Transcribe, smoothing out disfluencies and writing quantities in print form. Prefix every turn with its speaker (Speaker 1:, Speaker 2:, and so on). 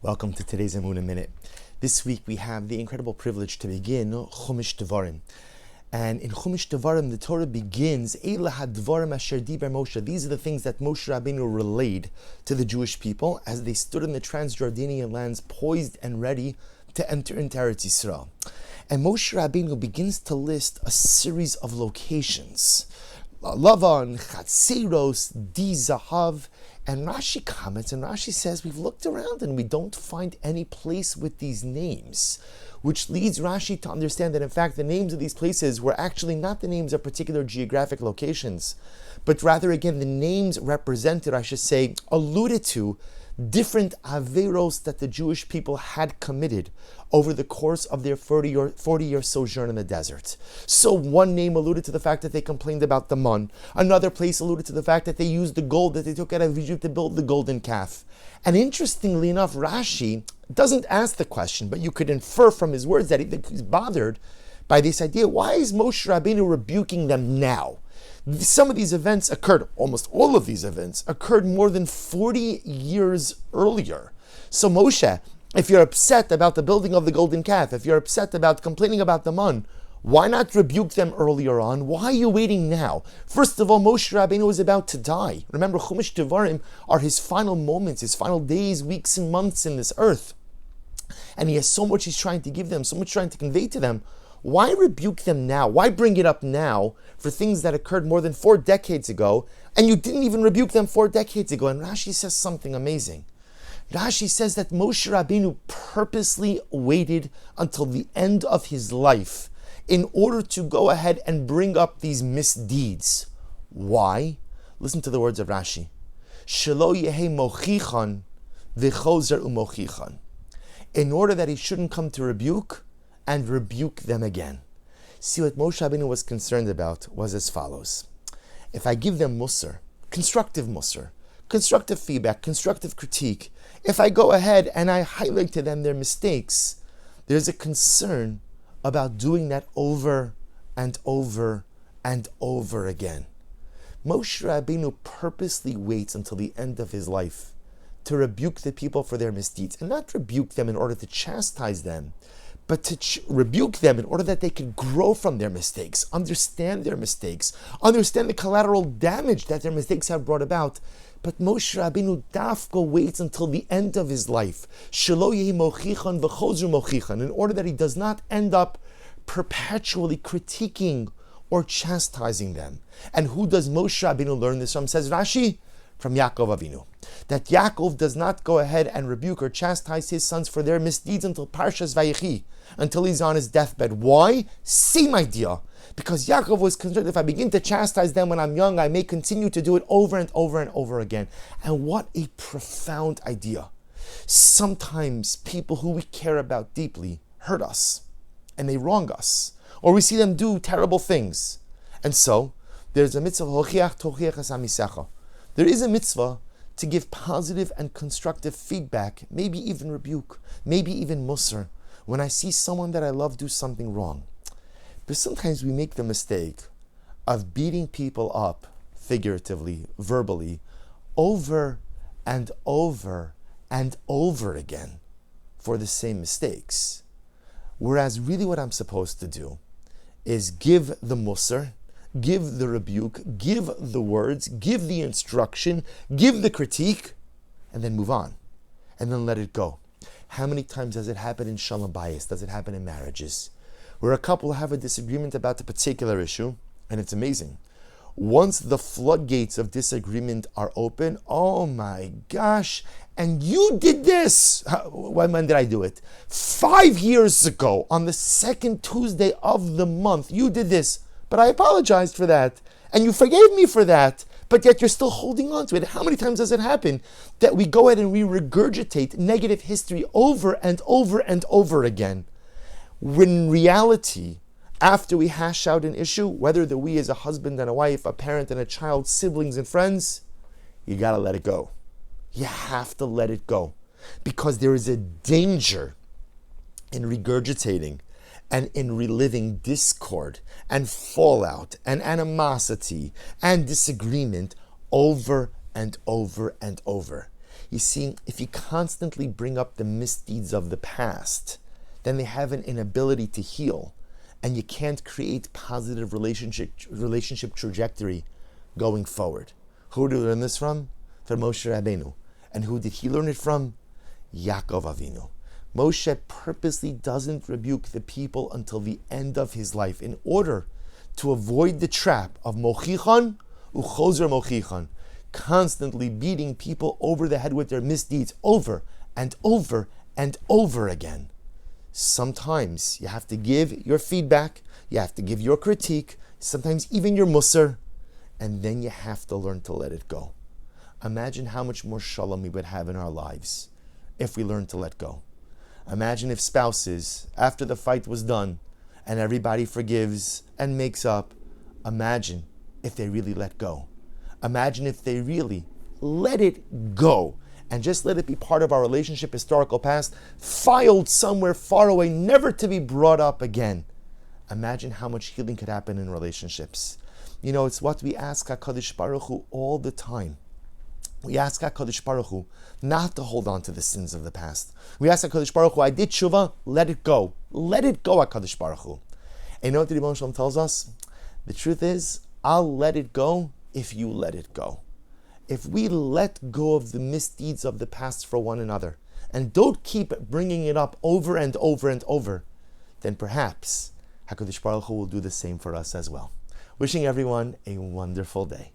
Speaker 1: Welcome to today's Emunah Minute. This week we have the incredible privilege to begin Chumash Devarim. And in Chumash Devarim, the Torah begins, Eila hadvarim asher diber Moshe. These are the things that Moshe Rabbeinu relayed to the Jewish people as they stood in the Transjordanian lands, poised and ready to enter into Eretz Yisrael. And Moshe Rabbeinu begins to list a series of locations. Lavan, Chatzeros, Di Zahav. And Rashi comments, and Rashi says, we've looked around and we don't find any place with these names, which leads Rashi to understand that, in fact, the names of these places were actually not the names of particular geographic locations, but rather, again, the names represented, I should say, alluded to different averos that the Jewish people had committed over the course of their 40-year sojourn in the desert. So one name alluded to the fact that they complained about the mun. Another place alluded to the fact that they used the gold that they took out of Egypt to build the golden calf. And interestingly enough, Rashi doesn't ask the question, but you could infer from his words that he's bothered by this idea. Why is Moshe Rabbeinu rebuking them now? Some of these events occurred, almost all of these events, occurred more than 40 years earlier. So Moshe, if you're upset about the building of the golden calf, if you're upset about complaining about the mun, why not rebuke them earlier on? Why are you waiting now? First of all, Moshe Rabbeinu is about to die. Remember, Chumash Devarim are his final moments, his final days, weeks, and months in this earth. And he has so much he's trying to give them, so much trying to convey to them. Why rebuke them now? Why bring it up now for things that occurred more than 4 decades ago, and you didn't even rebuke them 4 decades ago? And Rashi says something amazing. Rashi says that Moshe Rabbeinu purposely waited until the end of his life in order to go ahead and bring up these misdeeds. Why? Listen to the words of Rashi. Shelo yehe mochichan v'chozer umochichan. In order that he shouldn't come to rebuke and rebuke them again. See, what Moshe Rabbeinu was concerned about was as follows. If I give them musar, constructive feedback, constructive critique, if I go ahead and I highlight to them their mistakes, there's a concern about doing that over and over and over again. Moshe Rabbeinu purposely waits until the end of his life to rebuke the people for their misdeeds, and not rebuke them in order to chastise them, but to rebuke them in order that they could grow from their mistakes, understand their mistakes, understand the collateral damage that their mistakes have brought about. But Moshe Rabbeinu dafka waits until the end of his life, shelo yehi mochichan v'chozer mochichan, in order that he does not end up perpetually critiquing or chastising them. And who does Moshe Rabbeinu learn this from? Says Rashi, from Yaakov Avinu. That Yaakov does not go ahead and rebuke or chastise his sons for their misdeeds until Parshas Vayechi, until he's on his deathbed. Why? Same idea. Because Yaakov was concerned, if I begin to chastise them when I'm young, I may continue to do it over and over and over again. And what a profound idea. Sometimes people who we care about deeply hurt us, and they wrong us, or we see them do terrible things. And so, there's a mitzvah, hochiach tochiach es hamisecha. There is a mitzvah to give positive and constructive feedback, maybe even rebuke, maybe even musar, when I see someone that I love do something wrong. But sometimes we make the mistake of beating people up, figuratively, verbally, over and over and over again for the same mistakes. Whereas really what I'm supposed to do is give the musar, give the rebuke, give the words, give the instruction, give the critique, and then move on. And then let it go. How many times does it happen in shalom bayis? Does it happen in marriages? Where a couple have a disagreement about a particular issue, and it's amazing. Once the floodgates of disagreement are open, oh my gosh, and you did this. When did I do it? 5 years ago, on the second Tuesday of the month, you did this. But I apologized for that, and you forgave me for that, but yet you're still holding on to it. How many times does it happen that we go ahead and we regurgitate negative history over and over and over again? When in reality, after we hash out an issue, whether that we as a husband and a wife, a parent and a child, siblings and friends, you gotta let it go. You have to let it go. Because there is a danger in regurgitating and in reliving discord and fallout and animosity and disagreement over and over and over. You see, if you constantly bring up the misdeeds of the past, then they have an inability to heal, and you can't create positive relationship trajectory going forward. Who did we learn this from? From Moshe Rabbeinu. And who did he learn it from? Yaakov Avinu. Moshe purposely doesn't rebuke the people until the end of his life in order to avoid the trap of mochichon uchozer mochichon, constantly beating people over the head with their misdeeds over and over and over again. Sometimes you have to give your feedback, you have to give your critique, sometimes even your musar, and then you have to learn to let it go. Imagine how much more shalom we would have in our lives if we learned to let go. Imagine if spouses, after the fight was done, and everybody forgives and makes up, imagine if they really let go. Imagine if they really let it go and just let it be part of our relationship historical past, filed somewhere far away, never to be brought up again. Imagine how much healing could happen in relationships. You know, it's what we ask HaKadosh Baruch Hu all the time. We ask HaKadosh Baruch Hu not to hold on to the sins of the past. We ask HaKadosh Baruch Hu, I did tshuva, let it go. Let it go, HaKadosh Baruch Hu. And you know what the Rebbeinu Shalom tells us? The truth is, I'll let it go if you let it go. If we let go of the misdeeds of the past for one another and don't keep bringing it up over and over and over, then perhaps HaKadosh Baruch Hu will do the same for us as well. Wishing everyone a wonderful day.